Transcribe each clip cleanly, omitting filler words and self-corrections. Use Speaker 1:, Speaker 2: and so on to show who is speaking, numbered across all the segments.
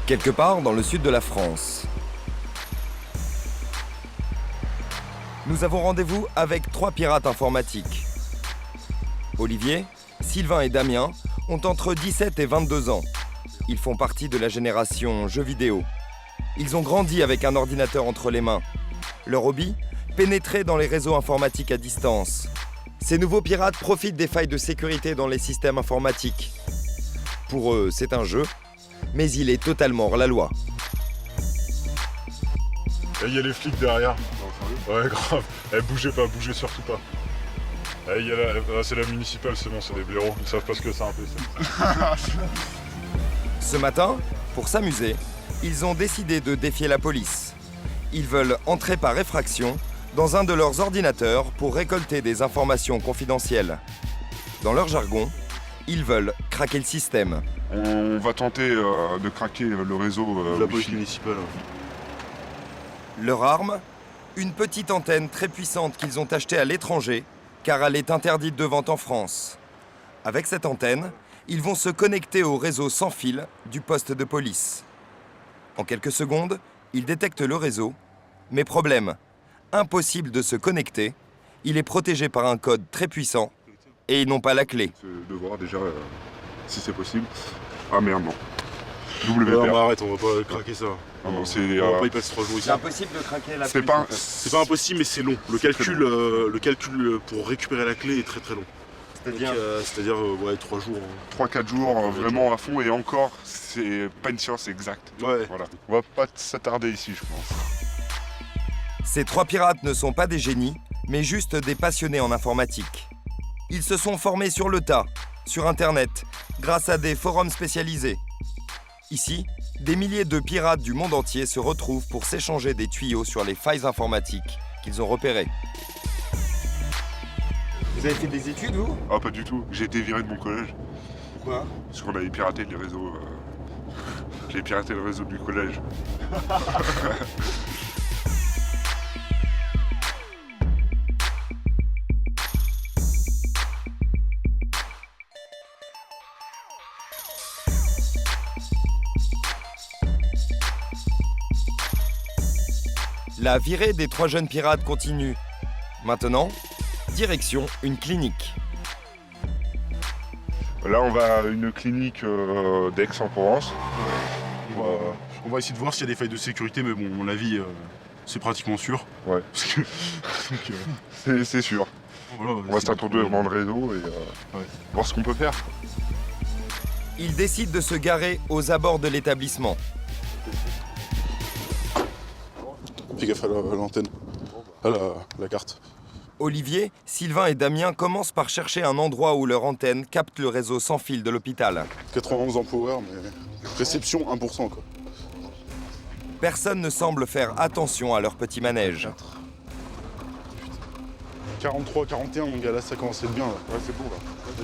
Speaker 1: Quelque part dans le sud de la France. Nous avons rendez-vous avec 3 pirates informatiques. Olivier, Sylvain et Damien ont entre 17 et 22 ans. Ils font partie de la génération jeux vidéo. Ils ont grandi avec un ordinateur entre les mains. Leur hobby ? Pénétrer dans les réseaux informatiques à distance. Ces nouveaux pirates profitent des failles de sécurité dans les systèmes informatiques. Pour eux, c'est un jeu, mais il est totalement hors la loi.
Speaker 2: Il y a les flics derrière. Ouais, grave. Bougez pas, bougez surtout pas. C'est la municipale, c'est bon, c'est des blaireaux. Ils savent pas ce que c'est un peu ça.
Speaker 1: Ce matin, pour s'amuser, ils ont décidé de défier la police. Ils veulent entrer par effraction dans un de leurs ordinateurs pour récolter des informations confidentielles. Dans leur jargon, ils veulent craquer le système.
Speaker 3: On va tenter de craquer le réseau
Speaker 2: la police municipale.
Speaker 1: Leur arme ? Une petite antenne très puissante qu'ils ont achetée à l'étranger, car elle est interdite de vente en France. Avec cette antenne, ils vont se connecter au réseau sans fil du poste de police. En quelques secondes, ils détectent le réseau, mais problème, impossible de se connecter, il est protégé par un code très puissant et ils n'ont pas la clé.
Speaker 3: De voir déjà si c'est possible. Ah merde, non.
Speaker 2: Non, arrête, on va pas craquer ça.
Speaker 3: Non,
Speaker 2: on va pas y passer 3 jours ici.
Speaker 1: C'est impossible de craquer la
Speaker 3: C'est
Speaker 1: police.
Speaker 3: pas...
Speaker 2: C'est pas impossible, mais c'est long. Le calcul pour récupérer la clé est très très long. C'est-à-dire 3 jours.
Speaker 3: 3-4 jours vraiment à fond et encore, c'est pas une science exacte.
Speaker 2: Ouais.
Speaker 3: Voilà. On va pas s'attarder ici, je pense.
Speaker 1: Ces 3 pirates ne sont pas des génies, mais juste des passionnés en informatique. Ils se sont formés sur le tas, sur Internet, grâce à des forums spécialisés. Ici, des milliers de pirates du monde entier se retrouvent pour s'échanger des tuyaux sur les failles informatiques qu'ils ont repérées. Vous avez fait des études, vous ?
Speaker 3: Ah, pas du tout. J'ai été viré de mon collège.
Speaker 1: Pourquoi ?
Speaker 3: Parce qu'on avait piraté les réseaux. J'ai piraté le réseau du collège.
Speaker 1: La virée des 3 jeunes pirates continue. Maintenant, direction une clinique.
Speaker 3: Là, on va à une clinique d'Aix-en-Provence.
Speaker 2: On va essayer de voir s'il y a des failles de sécurité, mais bon, à mon avis, c'est pratiquement sûr.
Speaker 3: Ouais.
Speaker 2: Parce que,
Speaker 3: C'est sûr.
Speaker 2: voilà,
Speaker 3: On va s'introduire dans le réseau et voir ce qu'on peut faire.
Speaker 1: Ils décident de se garer aux abords de l'établissement.
Speaker 2: Fais gaffe à l'antenne, à la carte.
Speaker 1: Olivier, Sylvain et Damien commencent par chercher un endroit où leur antenne capte le réseau sans fil de l'hôpital.
Speaker 2: 91 en power, mais réception 1%, quoi.
Speaker 1: Personne ne semble faire attention à leur petit manège.
Speaker 2: 43, 41, mon gars, là, ça commence à être bien, là.
Speaker 3: Ouais, c'est bon là.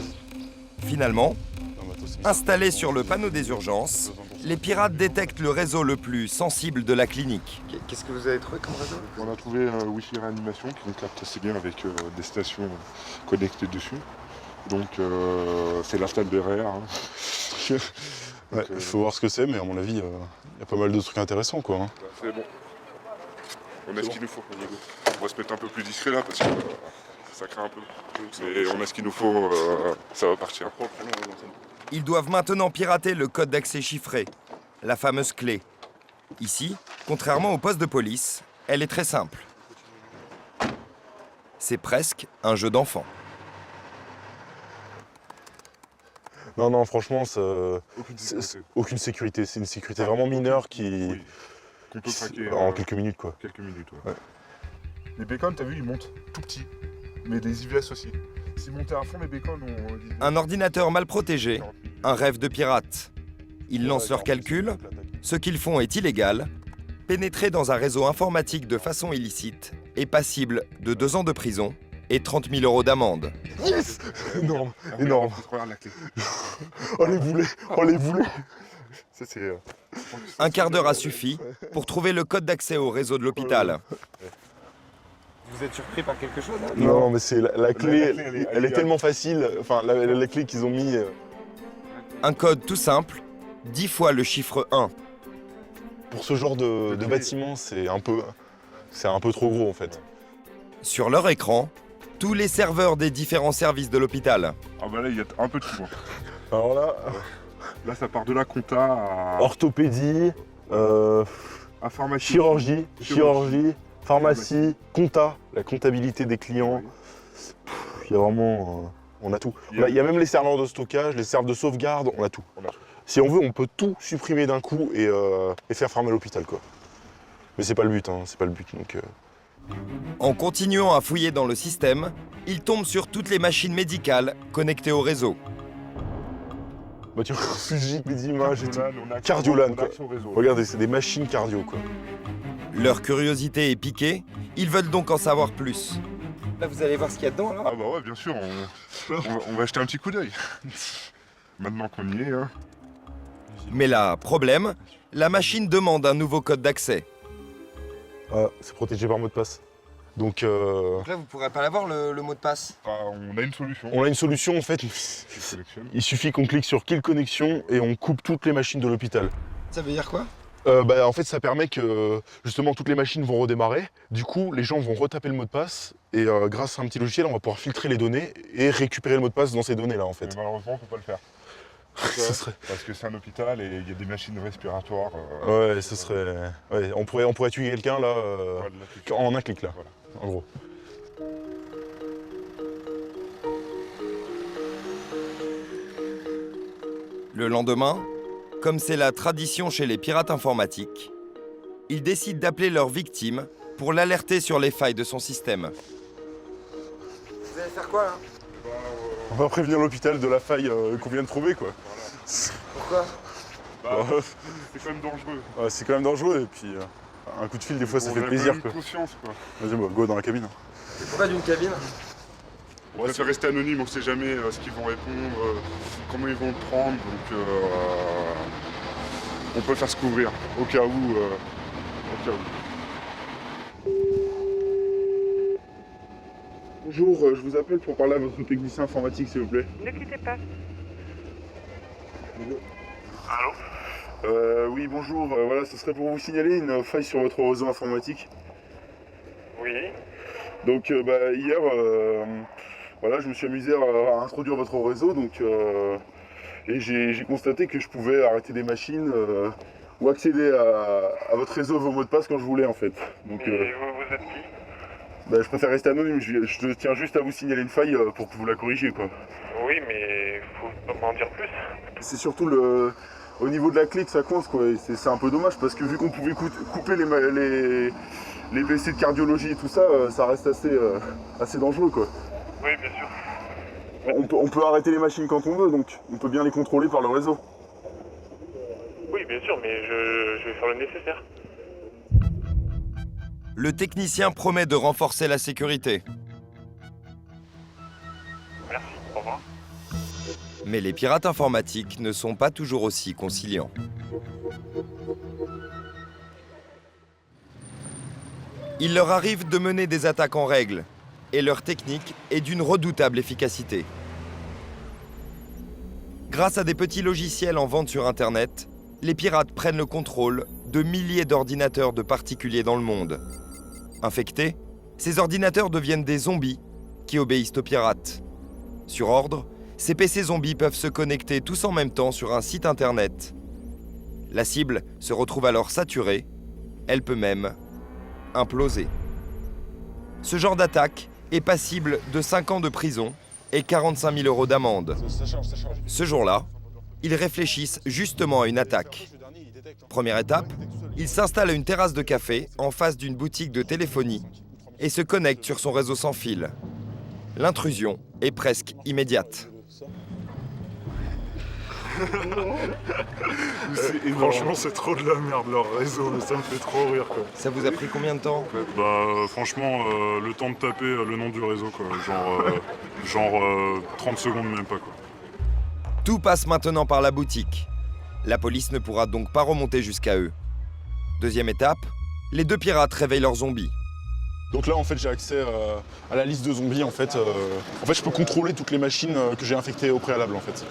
Speaker 1: Finalement,
Speaker 2: Non, mais attends, c'est
Speaker 1: installés sur le panneau des urgences, les pirates détectent le réseau le plus sensible de la clinique.
Speaker 4: Qu'est-ce que vous avez trouvé comme réseau?
Speaker 3: On a trouvé un Wi-Fi réanimation qui nous capte assez bien avec des stations connectées dessus. Donc c'est la stade de RER. Hein.
Speaker 2: Ouais, faut voir ce que c'est, mais à mon avis, il y a pas mal de trucs intéressants, quoi. Hein.
Speaker 3: C'est bon. On a ce qu'il nous faut. On va se mettre un peu plus discret là parce que ça craint un peu. Mais on a ce qu'il nous faut, ça va partir.
Speaker 1: Ils doivent maintenant pirater le code d'accès chiffré, la fameuse clé. Ici, contrairement au poste de police, elle est très simple. C'est presque un jeu d'enfant.
Speaker 2: Non, franchement, ça...
Speaker 3: Aucune sécurité.
Speaker 2: C'est une sécurité vraiment mineure qui...
Speaker 3: Oui. Qu'on peut craquer
Speaker 2: en quelques minutes, quoi.
Speaker 3: Quelques minutes, ouais. Les bacons, t'as vu, ils montent tout petits. Mais des IVS aussi. S'ils montaient à fond, les bacons,
Speaker 1: Un ordinateur mal protégé, un rêve de pirate. Ils lancent leurs calculs, ce qu'ils font est illégal. Pénétrer dans un réseau informatique de façon illicite est passible de 2 ans de prison et 30 000 € d'amende.
Speaker 2: Yes. Énorme, énorme.
Speaker 3: Regarde la clé.
Speaker 2: Oh les boulets.
Speaker 3: Ça, c'est...
Speaker 1: Un quart d'heure a suffi pour trouver le code d'accès au réseau de l'hôpital.
Speaker 4: Vous êtes surpris par quelque chose hein?
Speaker 2: Non, mais c'est la clé, elle est
Speaker 3: est
Speaker 2: tellement facile. Enfin, la clé qu'ils ont mis...
Speaker 1: Un code tout simple, 10 fois le chiffre 1.
Speaker 5: pour ce genre de bâtiment, c'est un peu trop gros en fait.
Speaker 1: Sur leur écran, tous les serveurs des différents services de l'hôpital.
Speaker 3: Ah bah là, il y a un peu de tout. Hein.
Speaker 5: Alors là,
Speaker 3: Là, ça part de la compta à
Speaker 5: orthopédie,
Speaker 3: pharmacie.
Speaker 5: chirurgie, pharmacie, compta, la comptabilité des clients. Il y a vraiment, on a tout. Il y a même les serveurs de stockage, les serveurs de sauvegarde, on a tout. Si on veut, on peut tout supprimer d'un coup et faire fermer l'hôpital, quoi. Mais c'est pas le but, hein, c'est pas le but. Donc,
Speaker 1: En continuant à fouiller dans le système, ils tombent sur toutes les machines médicales connectées au réseau.
Speaker 5: voiture physique, les images et tout.
Speaker 3: on a
Speaker 5: Cardiolan,
Speaker 3: on a
Speaker 5: quoi.
Speaker 3: accès au réseau.
Speaker 5: Regardez, c'est des machines cardio, quoi.
Speaker 1: Leur curiosité est piquée, ils veulent donc en savoir plus.
Speaker 4: Là, vous allez voir ce qu'il y a dedans, alors.
Speaker 3: Ah bah ouais, bien sûr, on va jeter un petit coup d'œil. Maintenant qu'on y est, hein.
Speaker 1: Mais là, problème, la machine demande un nouveau code d'accès.
Speaker 5: Ah, c'est protégé par mot de passe. Donc,
Speaker 4: Donc là, vous pourrez pas l'avoir, le mot de passe.
Speaker 3: Enfin, on a une solution.
Speaker 5: on a une solution, en fait.
Speaker 3: Je sélectionne.
Speaker 5: Il suffit qu'on clique sur Kill Connexion et on coupe toutes les machines de l'hôpital.
Speaker 4: Ça veut dire quoi?
Speaker 5: En fait, ça permet que, justement, toutes les machines vont redémarrer. Du coup, les gens vont retaper le mot de passe. Et grâce à un petit logiciel, on va pouvoir filtrer les données et récupérer le mot de passe dans ces données-là, en
Speaker 3: Mais
Speaker 5: fait.
Speaker 3: malheureusement, on peut pas le faire.
Speaker 5: Ce serait...
Speaker 3: Parce que c'est un hôpital et il y a des machines respiratoires.
Speaker 5: Ouais, ce serait... Ouais, on pourrait tuer quelqu'un, là, en un clic, là,
Speaker 3: Voilà.
Speaker 5: en gros.
Speaker 1: Le lendemain, comme c'est la tradition chez les pirates informatiques, ils décident d'appeler leur victime pour l'alerter sur les failles de son système.
Speaker 4: Vous allez faire quoi, là?
Speaker 5: On va prévenir l'hôpital de la faille qu'on vient de trouver, quoi.
Speaker 4: Pourquoi?
Speaker 3: C'est quand même dangereux.
Speaker 5: Ouais, c'est quand même dangereux, et puis un coup de fil, des fois, ça
Speaker 3: On
Speaker 5: fait
Speaker 3: a
Speaker 5: plaisir,
Speaker 3: même
Speaker 5: quoi.
Speaker 3: conscience, quoi.
Speaker 5: Vas-y, bah, go dans la cabine.
Speaker 4: Pourquoi d'une cabine?
Speaker 3: On préfère rester anonyme, on sait jamais ce qu'ils vont répondre, comment ils vont le prendre, donc on peut faire se couvrir, au cas où. Bonjour, je vous appelle pour parler à votre technicien informatique, s'il vous plaît.
Speaker 6: Ne quittez pas.
Speaker 3: Oui, bonjour, voilà, ce serait pour vous signaler une faille sur votre réseau informatique.
Speaker 6: Oui.
Speaker 3: Donc hier, voilà, je me suis amusé à introduire votre réseau, donc et j'ai constaté que je pouvais arrêter des machines ou accéder à votre réseau, vos mots de passe quand je voulais en fait. Donc
Speaker 6: Et vous êtes qui?
Speaker 3: je préfère rester anonyme, je tiens juste à vous signaler une faille pour que vous la corrigiez quoi.
Speaker 6: Oui, mais faut m'en dire plus.
Speaker 3: C'est surtout au niveau de la clé que ça coince quoi, et c'est un peu dommage parce que vu qu'on pouvait couper les PC de cardiologie et tout ça, ça reste assez dangereux quoi.
Speaker 6: Oui, bien sûr.
Speaker 3: On peut arrêter les machines quand on veut, donc on peut bien les contrôler par le réseau.
Speaker 6: Oui, bien sûr, mais je vais faire le nécessaire.
Speaker 1: Le technicien promet de renforcer la sécurité.
Speaker 6: Merci, au revoir.
Speaker 1: Mais les pirates informatiques ne sont pas toujours aussi conciliants. Il leur arrive de mener des attaques en règle, et leur technique est d'une redoutable efficacité. Grâce à des petits logiciels en vente sur Internet, les pirates prennent le contrôle de milliers d'ordinateurs de particuliers dans le monde. Infectés, ces ordinateurs deviennent des zombies qui obéissent aux pirates. Sur ordre, ces PC zombies peuvent se connecter tous en même temps sur un site Internet. La cible se retrouve alors saturée, elle peut même imploser. Ce genre d'attaque est passible de 5 ans de prison et 45 000 € d'amende. Ce jour-là, ils réfléchissent justement à une attaque. Première étape, ils s'installent à une terrasse de café en face d'une boutique de téléphonie et se connectent sur son réseau sans fil. L'intrusion est presque immédiate.
Speaker 2: Franchement, c'est trop de la merde leur réseau, mais ça me fait trop rire quoi.
Speaker 1: Ça vous a pris combien de temps?
Speaker 2: Franchement, le temps de taper le nom du réseau quoi, genre 30 secondes même pas quoi.
Speaker 1: Tout passe maintenant par la boutique. La police ne pourra donc pas remonter jusqu'à eux. Deuxième étape, les deux pirates réveillent leurs zombies.
Speaker 5: Donc là, en fait, j'ai accès à la liste de zombies, en fait. Je peux contrôler toutes les machines que j'ai infectées au préalable, en fait.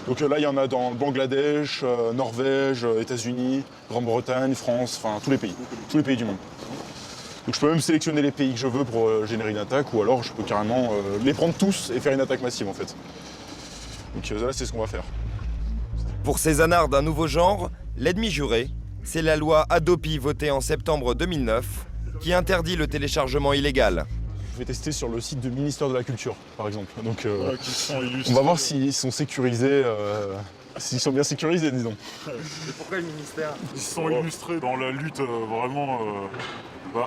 Speaker 5: Donc là, il y en a dans le Bangladesh, Norvège, États-Unis, Grande-Bretagne, France, enfin tous les pays du monde. Donc je peux même sélectionner les pays que je veux pour générer une attaque, ou alors je peux carrément les prendre tous et faire une attaque massive en fait. Donc là, c'est ce qu'on va faire.
Speaker 1: Pour ces anards d'un nouveau genre, l'ennemi juré, c'est la loi Hadopi votée en septembre 2009 qui interdit le téléchargement illégal.
Speaker 5: Je vais tester sur le site du ministère de la Culture, par exemple. Donc
Speaker 2: Qui sont illustrés.
Speaker 5: on va voir s'ils sont sécurisés, s'ils sont bien sécurisés, disons.
Speaker 4: Et pourquoi le ministère?
Speaker 2: Ils sont illustrés dans la lutte vraiment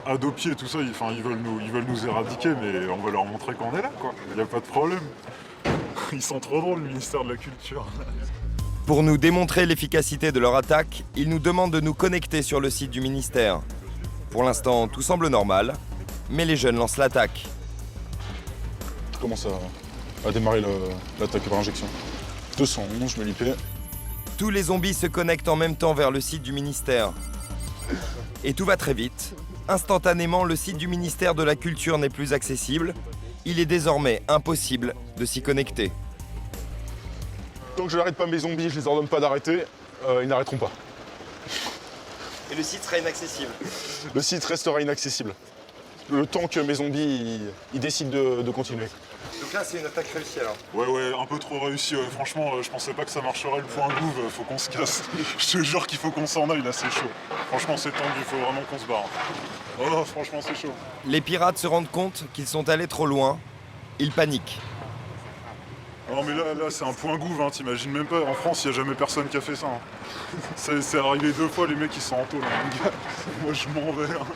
Speaker 2: Hadopi et tout ça. Ils veulent nous éradiquer, mais on va leur montrer qu'on est là, quoi. Il n'y a pas de problème. Ils sont trop drôles, le ministère de la Culture.
Speaker 1: Pour nous démontrer l'efficacité de leur attaque, ils nous demandent de nous connecter sur le site du ministère. Pour l'instant, tout semble normal, mais les jeunes lancent l'attaque.
Speaker 5: Je commence à démarrer l'attaque par injection. 211, je me l'IP.
Speaker 1: Tous les zombies se connectent en même temps vers le site du ministère. Et tout va très vite. Instantanément, le site du ministère de la Culture n'est plus accessible. Il est désormais impossible de s'y connecter.
Speaker 5: Tant que je n'arrête pas mes zombies, je les ordonne pas d'arrêter, ils n'arrêteront pas.
Speaker 1: Et le site sera inaccessible.
Speaker 5: Le site restera inaccessible. Le temps que mes zombies ils décident de continuer.
Speaker 4: Donc là, c'est une attaque réussie alors.
Speaker 2: Ouais, un peu trop réussi. Franchement, je pensais pas que ça marcherait le point gouv. Faut qu'on se casse. Je te jure qu'il faut qu'on s'en aille, là, c'est chaud. Franchement, c'est tendu, faut vraiment qu'on se barre. Oh, franchement, c'est chaud.
Speaker 1: Les pirates se rendent compte qu'ils sont allés trop loin. Ils paniquent.
Speaker 2: Non, mais là c'est un point gouv, hein, t'imagines même pas. En France, il n'y a jamais personne qui a fait ça. Hein. C'est arrivé 2 fois, les mecs, ils sont en taule. Hein. Moi, je m'en vais. Hein.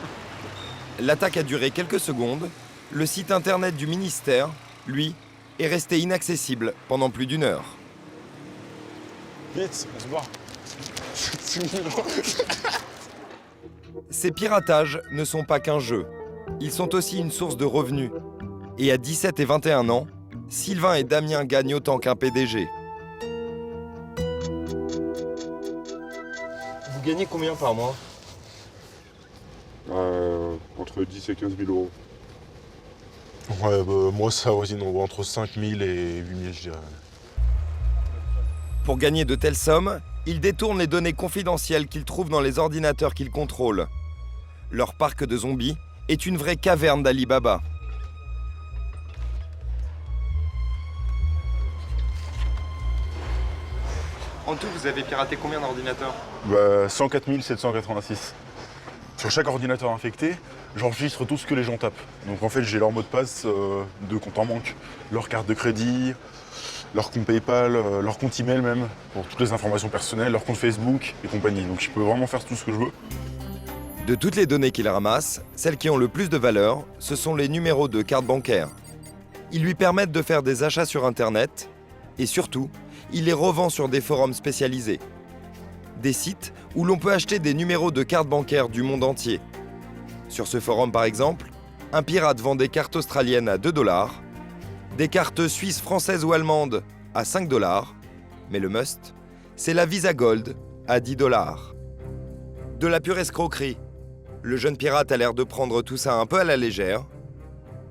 Speaker 1: L'attaque a duré quelques secondes. Le site internet du ministère, lui, est resté inaccessible pendant plus d'1 heure.
Speaker 5: Vite, on se barre.
Speaker 1: Ces piratages ne sont pas qu'un jeu. Ils sont aussi une source de revenus. Et à 17 et 21 ans, Sylvain et Damien gagnent autant qu'un PDG.
Speaker 4: Vous gagnez combien par mois?
Speaker 3: Entre 10 et 15 000 euros.
Speaker 5: Ouais, moi ça avoisine entre 5 000 et 8 000, je dirais.
Speaker 1: Pour gagner de telles sommes, ils détournent les données confidentielles qu'ils trouvent dans les ordinateurs qu'ils contrôlent. Leur parc de zombies est une vraie caverne d'Ali Baba.
Speaker 4: En tout, vous avez piraté combien d'ordinateurs?
Speaker 5: 104 786. Sur chaque ordinateur infecté, j'enregistre tout ce que les gens tapent. Donc en fait, j'ai leur mot de passe de compte en banque, leur carte de crédit, leur compte PayPal, leur compte email même, pour toutes les informations personnelles, leur compte Facebook et compagnie. Donc je peux vraiment faire tout ce que je veux.
Speaker 1: De toutes les données qu'il ramasse, celles qui ont le plus de valeur, ce sont les numéros de carte bancaire. Ils lui permettent de faire des achats sur Internet et surtout, il les revend sur des forums spécialisés. Des sites où l'on peut acheter des numéros de cartes bancaires du monde entier. Sur ce forum par exemple, un pirate vend des cartes australiennes à 2 $, des cartes suisses, françaises ou allemandes à 5 $, mais le must, c'est la Visa Gold à 10 $. De la pure escroquerie. Le jeune pirate a l'air de prendre tout ça un peu à la légère.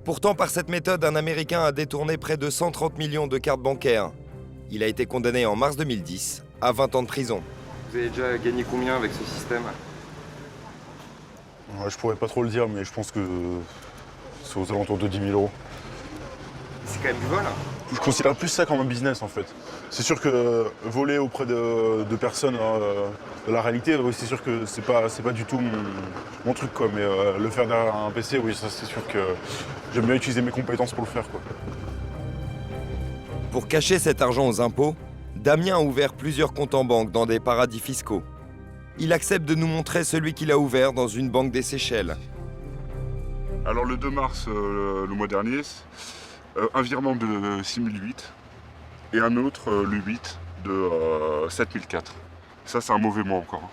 Speaker 1: Pourtant, par cette méthode, un Américain a détourné près de 130 millions de cartes bancaires. Il a été condamné en mars 2010 à 20 ans de prison.
Speaker 4: Vous avez déjà gagné combien avec ce système?
Speaker 5: Ouais, je pourrais pas trop le dire, mais je pense que c'est aux alentours de 10 000 euros.
Speaker 4: C'est quand même du vol.
Speaker 5: Je considère plus ça comme un business en fait. C'est sûr que voler auprès de personnes, la réalité, oui, c'est sûr que c'est pas du tout mon truc quoi. Mais le faire derrière un PC, oui, ça c'est sûr que j'aime bien utiliser mes compétences pour le faire quoi.
Speaker 1: Pour cacher cet argent aux impôts, Damien a ouvert plusieurs comptes en banque dans des paradis fiscaux. Il accepte de nous montrer celui qu'il a ouvert dans une banque des Seychelles.
Speaker 3: Alors le 2 mars, le mois dernier, un virement de 6 008 et un autre, le 8, de 7 004. Ça, c'est un mauvais mois encore.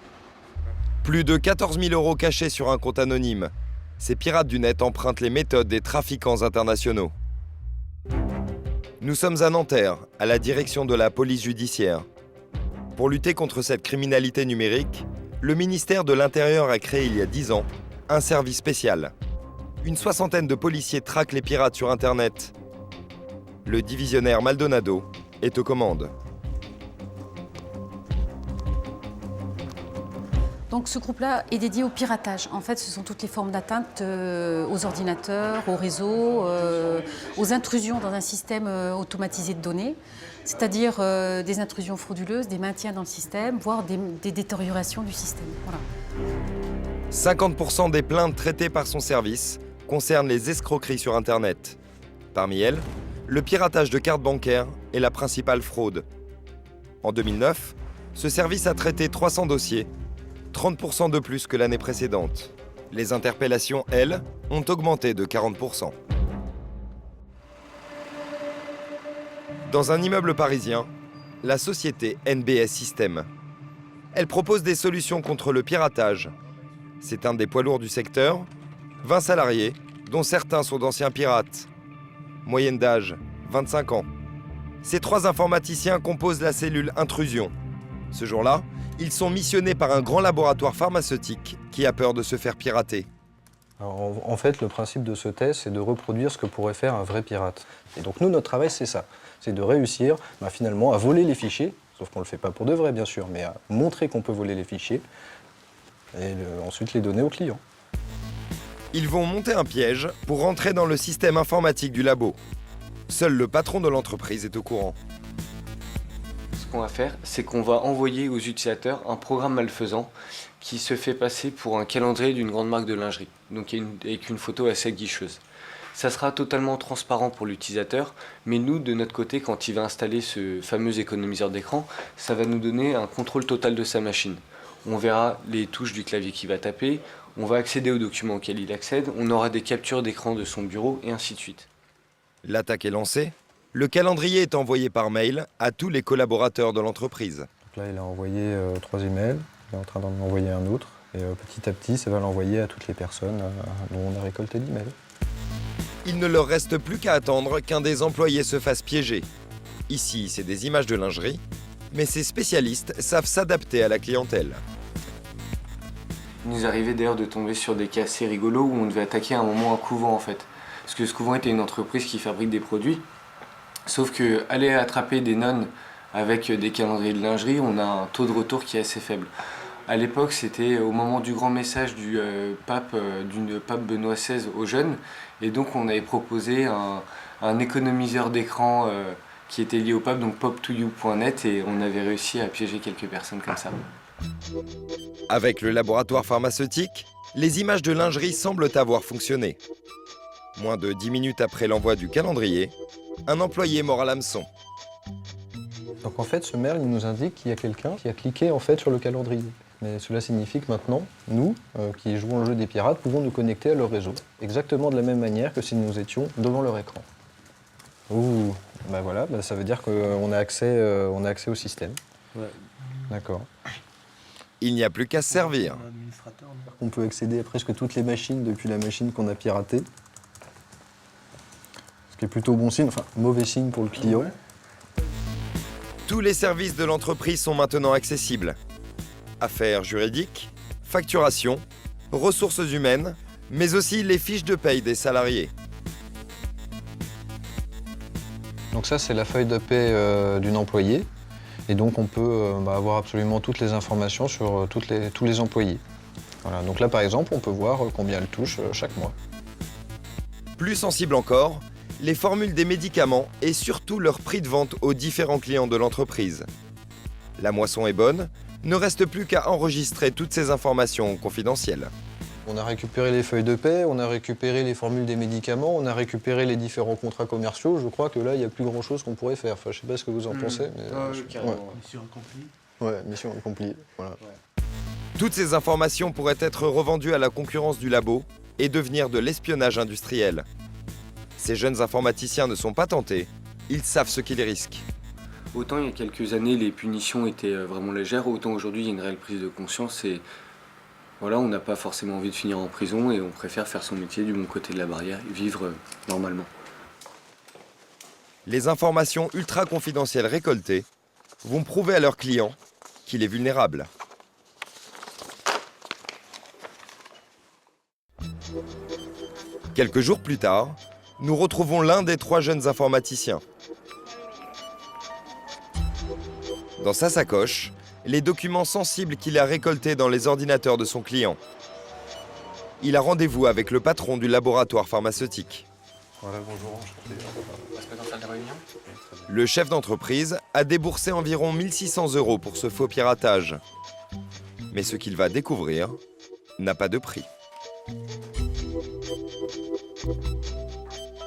Speaker 1: Plus de 14 000 euros cachés sur un compte anonyme. Ces pirates du net empruntent les méthodes des trafiquants internationaux. Nous sommes à Nanterre, à la direction de la police judiciaire. Pour lutter contre cette criminalité numérique, le ministère de l'Intérieur a créé il y a 10 ans un service spécial. Une soixantaine de policiers traquent les pirates sur Internet. Le divisionnaire Maldonado est aux commandes.
Speaker 7: Donc ce groupe-là est dédié au piratage. En fait, ce sont toutes les formes d'atteinte aux ordinateurs, aux réseaux, aux intrusions dans un système automatisé de données, c'est-à-dire des intrusions frauduleuses, des maintiens dans le système, voire des détériorations du système. Voilà.
Speaker 1: 50% des plaintes traitées par son service concernent les escroqueries sur Internet. Parmi elles, le piratage de cartes bancaires est la principale fraude. En 2009, ce service a traité 300 dossiers, 30% de plus que l'année précédente. Les interpellations, elles, ont augmenté de 40%. Dans un immeuble parisien, la société NBS System. Elle propose des solutions contre le piratage. C'est un des poids lourds du secteur, 20 salariés, dont certains sont d'anciens pirates. Moyenne d'âge, 25 ans. Ces 3 informaticiens composent la cellule intrusion. Ce jour-là, ils sont missionnés par un grand laboratoire pharmaceutique qui a peur de se faire pirater.
Speaker 8: Alors, en fait, le principe de ce test, c'est de reproduire ce que pourrait faire un vrai pirate. Et donc nous, notre travail, c'est ça. C'est de réussir finalement à voler les fichiers, sauf qu'on ne le fait pas pour de vrai, bien sûr, mais à montrer qu'on peut voler les fichiers et ensuite les donner aux clients.
Speaker 1: Ils vont monter un piège pour rentrer dans le système informatique du labo. Seul le patron de l'entreprise est au courant.
Speaker 9: Ce qu'on va faire, c'est qu'on va envoyer aux utilisateurs un programme malfaisant qui se fait passer pour un calendrier d'une grande marque de lingerie, donc avec une photo assez guicheuse. Ça sera totalement transparent pour l'utilisateur, mais nous, de notre côté, quand il va installer ce fameux économiseur d'écran, ça va nous donner un contrôle total de sa machine. On verra les touches du clavier qu'il va taper, on va accéder aux documents auxquels il accède, on aura des captures d'écran de son bureau, et ainsi de suite.
Speaker 1: L'attaque est lancée. Le calendrier est envoyé par mail à tous les collaborateurs de l'entreprise.
Speaker 8: Donc là, il a envoyé 3 emails, il est en train d'en envoyer un autre, et petit à petit, ça va l'envoyer à toutes les personnes dont on a récolté l'email.
Speaker 1: Il ne leur reste plus qu'à attendre qu'un des employés se fasse piéger. Ici, c'est des images de lingerie, mais ces spécialistes savent s'adapter à la clientèle.
Speaker 9: Il nous arrivait d'ailleurs de tomber sur des cas assez rigolos où on devait attaquer à un moment un couvent en fait. Parce que ce couvent était une entreprise qui fabrique des produits. Sauf que aller attraper des nonnes avec des calendriers de lingerie, on a un taux de retour qui est assez faible. À l'époque, c'était au moment du grand message du pape Benoît XVI aux jeunes. Et donc on avait proposé un économiseur d'écran qui était lié au pape, donc pop2you.net, et on avait réussi à piéger quelques personnes comme ça.
Speaker 1: Avec le laboratoire pharmaceutique, les images de lingerie semblent avoir fonctionné. Moins de 10 minutes après l'envoi du calendrier, un employé mord à l'hameçon.
Speaker 8: Donc en fait, ce mail, il nous indique qu'il y a quelqu'un qui a cliqué en fait sur le calendrier. Mais cela signifie que maintenant, nous, qui jouons le jeu des pirates, pouvons nous connecter à leur réseau, exactement de la même manière que si nous étions devant leur écran. Ouh, voilà, ça veut dire qu'on a accès au système.
Speaker 9: Ouais.
Speaker 8: D'accord.
Speaker 1: Il n'y a plus qu'à se servir.
Speaker 8: On peut accéder à presque toutes les machines depuis la machine qu'on a piratée. Ce qui est plutôt bon signe, enfin mauvais signe pour le client.
Speaker 1: Tous les services de l'entreprise sont maintenant accessibles. Affaires juridiques, facturation, ressources humaines, mais aussi les fiches de paye des salariés.
Speaker 8: Donc ça, c'est la feuille de paie d'une employée. Et donc on peut avoir absolument toutes les informations sur tous les employés. Voilà. Donc là, par exemple, on peut voir combien elle touche chaque mois.
Speaker 1: Plus sensible encore, les formules des médicaments et surtout leur prix de vente aux différents clients de l'entreprise. La moisson est bonne, ne reste plus qu'à enregistrer toutes ces informations confidentielles.
Speaker 8: On a récupéré les feuilles de paie, on a récupéré les formules des médicaments, on a récupéré les différents contrats commerciaux. Je crois que là, il n'y a plus grand-chose qu'on pourrait faire. Enfin, je ne sais pas ce que vous en pensez, mais...
Speaker 9: Mission accomplie.
Speaker 8: Ouais, mission accomplie, voilà.
Speaker 9: Ouais.
Speaker 1: Toutes ces informations pourraient être revendues à la concurrence du labo et devenir de l'espionnage industriel. Ces jeunes informaticiens ne sont pas tentés, ils savent ce qu'ils risquent.
Speaker 9: Autant il y a quelques années, les punitions étaient vraiment légères, autant aujourd'hui, il y a une réelle prise de conscience et voilà, on n'a pas forcément envie de finir en prison et on préfère faire son métier du bon côté de la barrière et vivre normalement.
Speaker 1: Les informations ultra confidentielles récoltées vont prouver à leurs clients qu'il est vulnérable. Quelques jours plus tard, nous retrouvons l'un des 3 jeunes informaticiens. Dans sa sacoche, les documents sensibles qu'il a récoltés dans les ordinateurs de son client. Il a rendez-vous avec le patron du laboratoire pharmaceutique.
Speaker 8: Voilà, bonjour,
Speaker 9: On va se mettre en salle de réunion.
Speaker 1: Le chef d'entreprise a déboursé environ 1 600 € pour ce faux piratage. Mais ce qu'il va découvrir n'a pas de prix.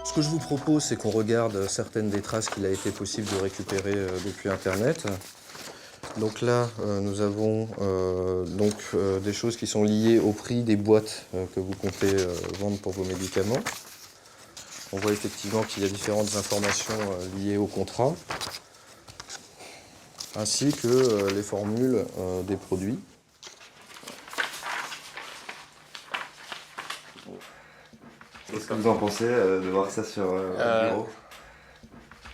Speaker 8: Ce que je vous propose, c'est qu'on regarde certaines des traces qu'il a été possible de récupérer depuis Internet. Donc là, nous avons des choses qui sont liées au prix des boîtes que vous comptez vendre pour vos médicaments. On voit effectivement qu'il y a différentes informations liées au contrat, ainsi que les formules des produits.
Speaker 1: Qu'est-ce que vous en pensez de voir ça sur le bureau?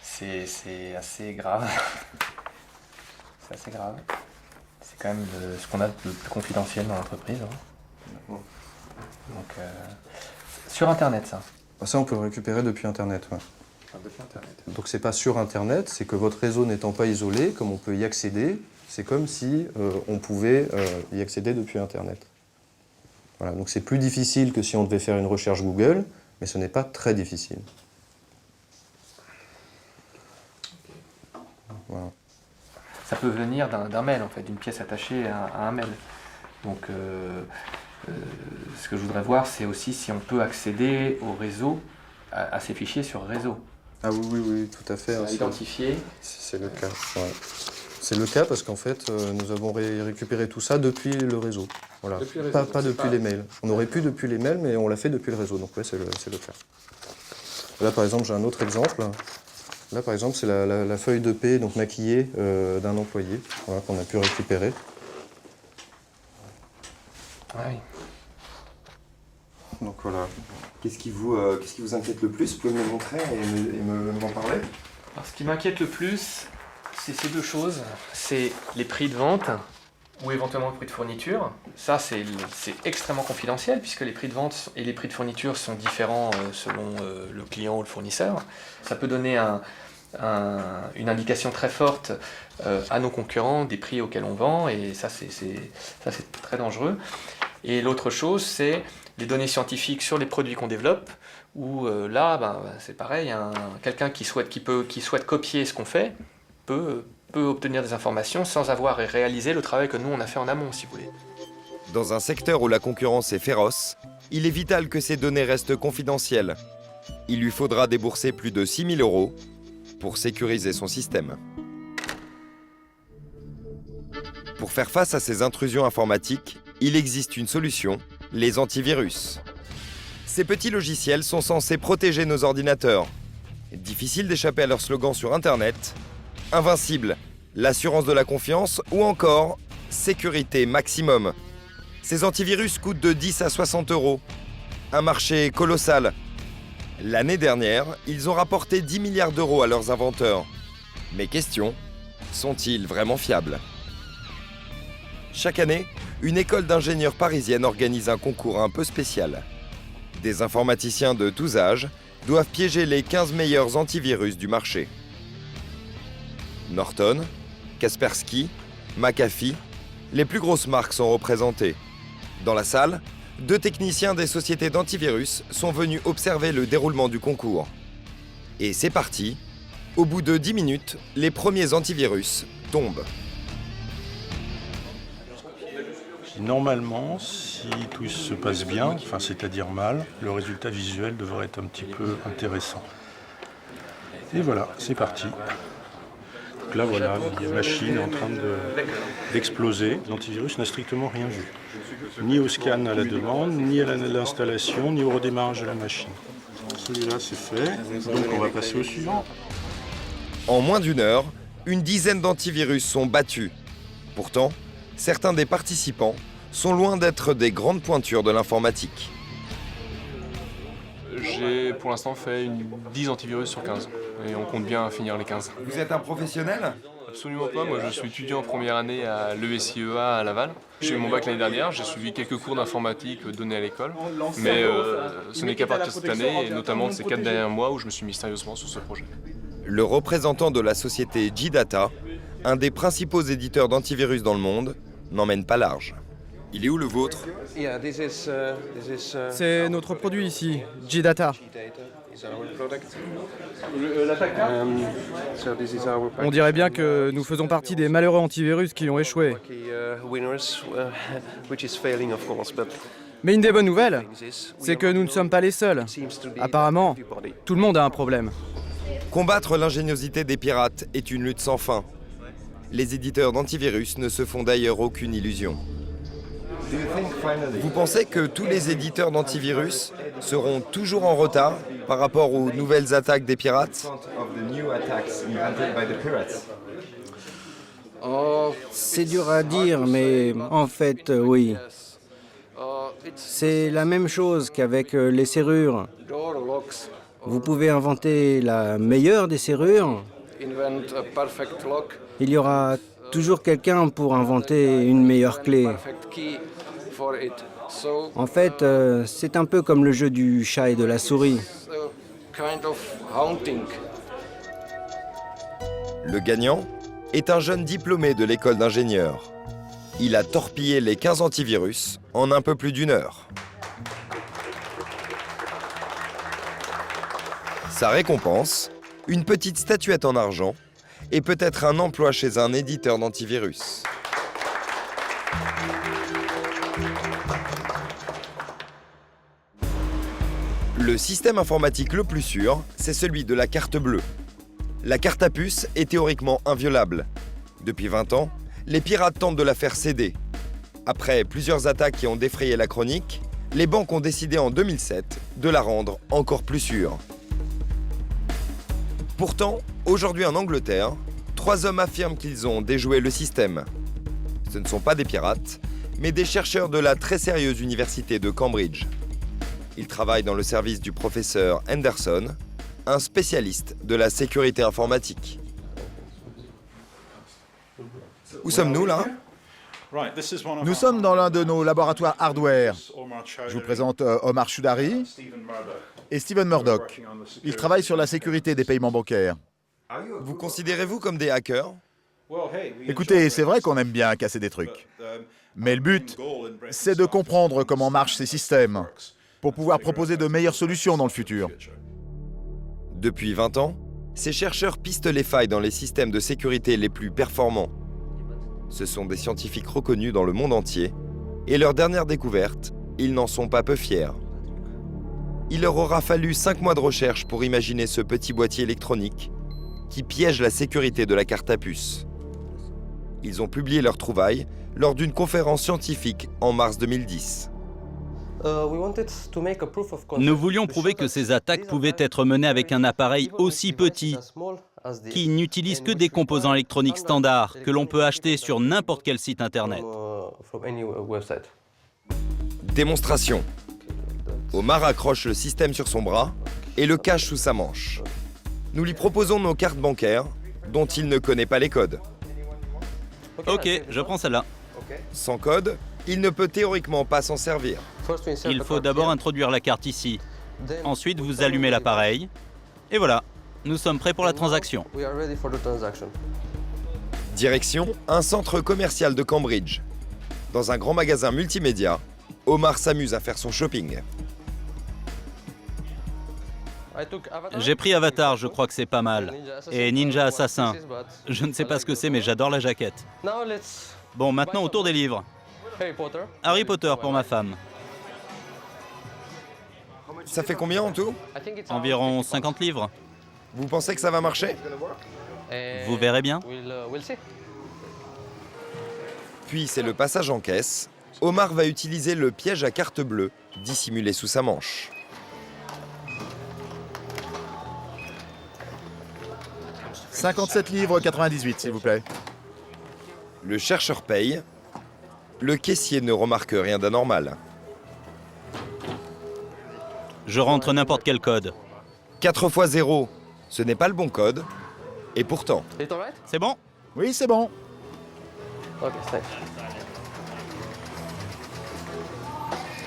Speaker 9: C'est assez grave. C'est assez grave. C'est quand même ce qu'on a de plus confidentiel dans l'entreprise. Hein. Donc, sur Internet, ça.
Speaker 8: Ça, on peut le récupérer depuis Internet. Ouais.
Speaker 9: Depuis Internet.
Speaker 8: Donc c'est pas sur Internet, c'est que votre réseau n'étant pas isolé, comme on peut y accéder, c'est comme si on pouvait y accéder depuis Internet. Voilà, donc c'est plus difficile que si on devait faire une recherche Google, mais ce n'est pas très difficile. Voilà.
Speaker 9: Ça peut venir d'un mail, en fait, d'une pièce attachée à un mail. Donc, ce que je voudrais voir, c'est aussi si on peut accéder au réseau, à ces fichiers sur réseau.
Speaker 8: Ah oui, tout à fait.
Speaker 9: Identifier.
Speaker 8: C'est le cas. Ouais. C'est le cas parce qu'en fait, nous avons récupéré tout ça depuis le réseau. Voilà.
Speaker 9: Depuis le réseau,
Speaker 8: pas depuis les mails. On aurait pu depuis les mails, mais on l'a fait depuis le réseau. Donc oui, c'est le cas. Là, par exemple, j'ai un autre exemple. Là, par exemple, c'est la feuille de paie donc maquillée d'un employé, voilà, qu'on a pu récupérer.
Speaker 9: Oui.
Speaker 8: Donc voilà.
Speaker 1: Qu'est-ce qui vous inquiète le plus? Vous pouvez me le montrer et m'en parler?
Speaker 9: Alors, ce qui m'inquiète le plus, c'est ces deux choses. C'est les prix de vente ou éventuellement le prix de fourniture. Ça, c'est extrêmement confidentiel puisque les prix de vente et les prix de fourniture sont différents selon le client ou le fournisseur. Ça peut donner une indication très forte à nos concurrents des prix auxquels on vend et ça, c'est très dangereux. Et l'autre chose, c'est les données scientifiques sur les produits qu'on développe, où là, c'est pareil, quelqu'un qui souhaite copier ce qu'on fait peut obtenir des informations sans avoir réalisé le travail que nous, on a fait en amont, si vous voulez.
Speaker 1: Dans un secteur où la concurrence est féroce, il est vital que ces données restent confidentielles. Il lui faudra débourser plus de 6 000 € pour sécuriser son système. Pour faire face à ces intrusions informatiques, il existe une solution, les antivirus. Ces petits logiciels sont censés protéger nos ordinateurs. Difficile d'échapper à leur slogan sur Internet. Invincible, l'assurance de la confiance ou encore sécurité maximum. Ces antivirus coûtent de 10 à 60 €. Un marché colossal. L'année dernière, ils ont rapporté 10 milliards d'euros à leurs inventeurs. Mais question, sont-ils vraiment fiables? Chaque année, une école d'ingénieurs parisienne organise un concours un peu spécial. Des informaticiens de tous âges doivent piéger les 15 meilleurs antivirus du marché. Norton, Kaspersky, McAfee, les plus grosses marques sont représentées. Dans la salle, 2 techniciens des sociétés d'antivirus sont venus observer le déroulement du concours. Et c'est parti. Au bout de 10 minutes, les premiers antivirus tombent.
Speaker 10: Normalement, si tout se passe bien, c'est-à-dire mal, le résultat visuel devrait être un petit peu intéressant. Et voilà, c'est parti. Donc là, voilà, la machine est en train d'exploser. L'antivirus n'a strictement rien vu. Ni au scan à la demande, ni à l'installation, ni au redémarrage de la machine. Celui-là, c'est fait. Donc on va passer au suivant.
Speaker 1: En moins d'1 heure, une dizaine d'antivirus sont battus. Pourtant, certains des participants sont loin d'être des grandes pointures de l'informatique.
Speaker 11: J'ai pour l'instant fait 10 antivirus sur 15 et on compte bien finir les 15.
Speaker 1: Vous êtes un professionnel?
Speaker 11: Absolument pas, moi je suis étudiant en première année à l'ESIEA à Laval. J'ai eu mon bac l'année dernière, j'ai suivi quelques cours d'informatique donnés à l'école, mais ce n'est qu'à partir de cette année et notamment de ces 4 derniers mois où je me suis mis sérieusement sur ce projet.
Speaker 1: Le représentant de la société G-Data un des principaux éditeurs d'antivirus dans le monde, n'emmène pas large. Il est où le vôtre?
Speaker 12: C'est notre produit ici, G-Data. On dirait bien que nous faisons partie des malheureux antivirus qui ont échoué. Mais une des bonnes nouvelles, c'est que nous ne sommes pas les seuls. Apparemment, tout le monde a un problème.
Speaker 1: Combattre l'ingéniosité des pirates est une lutte sans fin. Les éditeurs d'antivirus ne se font d'ailleurs aucune illusion. Vous pensez que tous les éditeurs d'antivirus seront toujours en retard par rapport aux nouvelles attaques des pirates?
Speaker 13: C'est dur à dire, mais en fait, oui. C'est la même chose qu'avec les serrures. Vous pouvez inventer la meilleure des serrures. Il y aura toujours quelqu'un pour inventer une meilleure clé. En fait, c'est un peu comme le jeu du chat et de la souris.
Speaker 1: Le gagnant est un jeune diplômé de l'école d'ingénieurs. Il a torpillé les 15 antivirus en un peu plus d'une heure. Sa récompense, une petite statuette en argent et peut-être un emploi chez un éditeur d'antivirus. Le système informatique le plus sûr, c'est celui de la carte bleue. La carte à puce est théoriquement inviolable. Depuis 20 ans, les pirates tentent de la faire céder. Après plusieurs attaques qui ont défrayé la chronique, les banques ont décidé en 2007 de la rendre encore plus sûre. Pourtant, aujourd'hui en Angleterre, 3 hommes affirment qu'ils ont déjoué le système. Ce ne sont pas des pirates, mais des chercheurs de la très sérieuse université de Cambridge. Ils travaillent dans le service du professeur Henderson, un spécialiste de la sécurité informatique. Où sommes-nous là?
Speaker 14: Nous sommes dans l'un de nos laboratoires hardware. Je vous présente Omar Choudary et Stephen Murdoch. Ils travaillent sur la sécurité des paiements bancaires.
Speaker 1: Vous considérez-vous comme des hackers?
Speaker 14: Écoutez, c'est vrai qu'on aime bien casser des trucs. Mais le but, c'est de comprendre comment marchent ces systèmes pour pouvoir proposer de meilleures solutions dans le futur.
Speaker 1: Depuis 20 ans, ces chercheurs pistent les failles dans les systèmes de sécurité les plus performants. Ce sont des scientifiques reconnus dans le monde entier, et leurs dernières découvertes, ils n'en sont pas peu fiers. Il leur aura fallu 5 mois de recherche pour imaginer ce petit boîtier électronique qui piège la sécurité de la carte à puce. Ils ont publié leurs trouvailles lors d'une conférence scientifique en mars 2010.
Speaker 15: Nous voulions prouver que ces attaques pouvaient être menées avec un appareil aussi petit, qui n'utilise que des composants électroniques standards que l'on peut acheter sur n'importe quel site internet.
Speaker 1: Démonstration. Omar accroche le système sur son bras et le cache sous sa manche. Nous lui proposons nos cartes bancaires, dont il ne connaît pas les codes.
Speaker 15: Ok, je prends celle-là.
Speaker 1: Sans code, il ne peut théoriquement pas s'en servir.
Speaker 15: Il faut d'abord introduire la carte ici. Ensuite, vous allumez l'appareil. Et voilà, nous sommes prêts pour la transaction.
Speaker 1: Direction un centre commercial de Cambridge. Dans un grand magasin multimédia, Omar s'amuse à faire son shopping.
Speaker 15: J'ai pris Avatar, je crois que c'est pas mal. Et Ninja Assassin. Je ne sais pas ce que c'est, mais j'adore la jaquette. Bon, maintenant autour des livres. Harry Potter pour ma femme.
Speaker 1: Ça fait combien en tout?
Speaker 15: Environ 50 livres.
Speaker 1: Vous pensez que ça va marcher?
Speaker 15: Vous verrez bien.
Speaker 1: Puis c'est le passage en caisse. Omar va utiliser le piège à carte bleue, dissimulé sous sa manche.
Speaker 14: « 57 livres 98, s'il vous plaît. »
Speaker 1: Le chercheur paye. Le caissier ne remarque rien d'anormal.
Speaker 15: Je rentre n'importe quel code.
Speaker 1: 4 x 0, ce n'est pas le bon code. Et pourtant...
Speaker 15: C'est bon?
Speaker 14: Oui, c'est bon.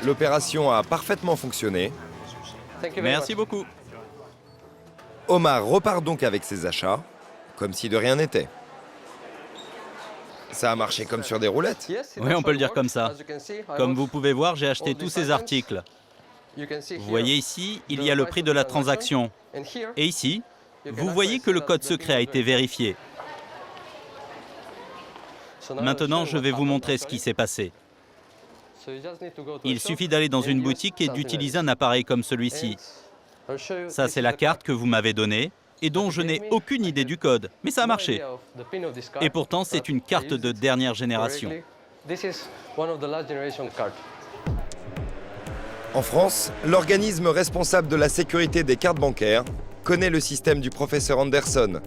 Speaker 1: L'opération a parfaitement fonctionné.
Speaker 15: Merci beaucoup.
Speaker 1: Omar repart donc avec ses achats, comme si de rien n'était. Ça a marché comme sur des roulettes.
Speaker 15: Oui, on peut le dire comme ça. Comme vous pouvez voir, j'ai acheté tous ces articles. Vous voyez ici, il y a le prix de la transaction. Et ici, vous voyez que le code secret a été vérifié. Maintenant, je vais vous montrer ce qui s'est passé. Il suffit d'aller dans une boutique et d'utiliser un appareil comme celui-ci. Ça, c'est la carte que vous m'avez donnée et dont je n'ai aucune idée du code, mais ça a marché. Et pourtant, c'est une carte de dernière génération.
Speaker 1: En France, l'organisme responsable de la sécurité des cartes bancaires connaît le système du professeur Anderson.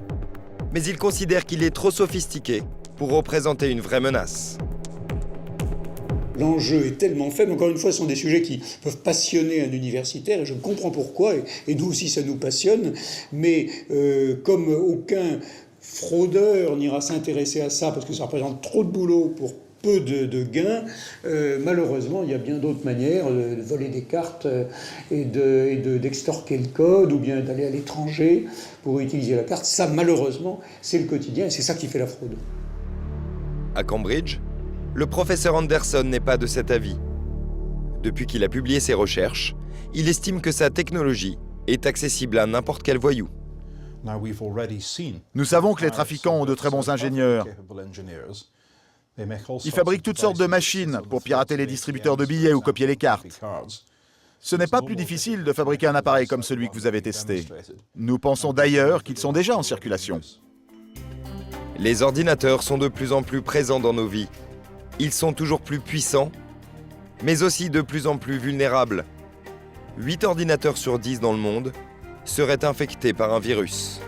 Speaker 1: Mais il considère qu'il est trop sophistiqué pour représenter une vraie menace.
Speaker 16: L'enjeu est tellement faible. Encore une fois, ce sont des sujets qui peuvent passionner un universitaire, et je comprends pourquoi, et nous aussi ça nous passionne, mais comme aucun fraudeur n'ira s'intéresser à ça, parce que ça représente trop de boulot pour peu de gains, malheureusement, il y a bien d'autres manières de voler des cartes et d'extorquer le code, ou bien d'aller à l'étranger pour utiliser la carte. Ça, malheureusement, c'est le quotidien, et c'est ça qui fait la fraude.
Speaker 1: À Cambridge, le professeur Anderson n'est pas de cet avis. Depuis qu'il a publié ses recherches, il estime que sa technologie est accessible à n'importe quel voyou.
Speaker 14: Nous savons que les trafiquants ont de très bons ingénieurs. Ils fabriquent toutes sortes de machines pour pirater les distributeurs de billets ou copier les cartes. Ce n'est pas plus difficile de fabriquer un appareil comme celui que vous avez testé. Nous pensons d'ailleurs qu'ils sont déjà en circulation.
Speaker 1: Les ordinateurs sont de plus en plus présents dans nos vies. Ils sont toujours plus puissants, mais aussi de plus en plus vulnérables. 8 ordinateurs sur 10 dans le monde seraient infectés par un virus.